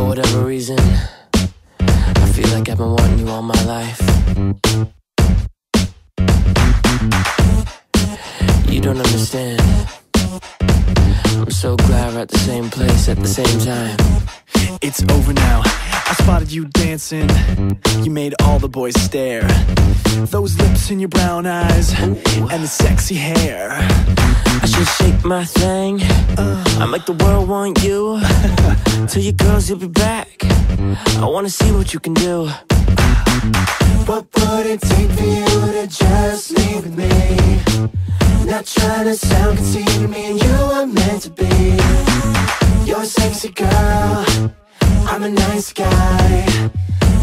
whatever reason, I feel like I've been wanting you all my life. You don't understand. I'm so glad we're at the same place at the same time. It's over now, I spotted you dancing. You made all the boys stare. Those lips and your brown eyes, and the sexy hair. I should shake my thing, I make the world want you. Tell your girls you'll be back, I wanna see what you can do. What would it take for you to just leave with me? Not trying to sound conceited, me and you are meant to be. You're a sexy girl, I'm a nice guy.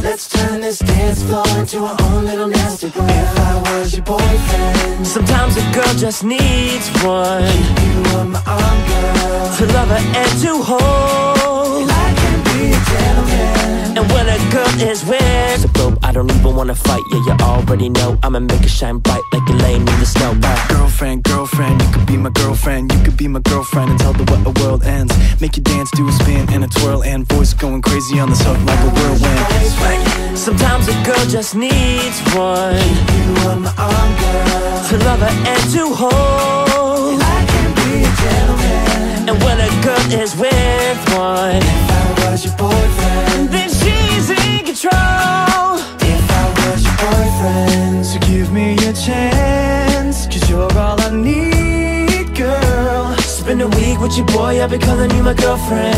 Let's turn this dance floor into our own little nasty boy. If I was your boyfriend, sometimes a girl just needs one. you are my arm, girl, to love her and to hold. I can be a gentleman. And when a girl is with so dope, I don't even wanna fight. Yeah, you already know I'ma make it shine bright like you're laying in the snow. Girlfriend, girlfriend, you could be my girlfriend. You could be my girlfriend until the world ends. Make you dance, do a spin and a twirl, and voice going crazy on this hook like a whirlwind. Sometimes a girl just needs one. You are my arm, girl, to love her and to hold. I can be a gentleman. And when a girl is with one, if I was your boyfriend, then she's in control. if I was your boyfriend, So give me a chance, cause you're all I need, girl. Spend a week with your boy, I'll be calling you my girlfriend.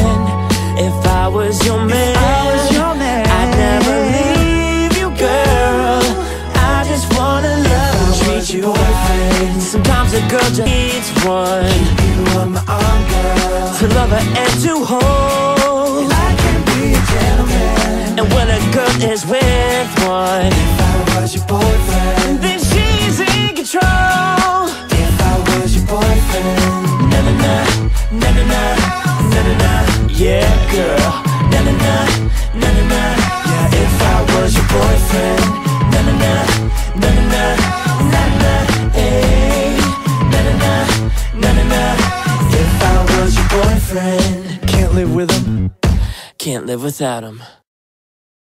If I was your man, I'd never leave you, girl. I just wanna love and treat you right. Sometimes a girl just needs one. you are my arm, girl, to love her and to hold. I can be a gentleman. And when a girl is with one, If I was your boyfriend, then she's in control. if I was your boyfriend, Na na na, na na na, na na na. Yeah, girl. Na na na, na na na. Yeah, if I was your boyfriend. Na na na, na na na, na na. Hey, na na na, na na na. If I was your boyfriend. Can't live with him, Can't live without him.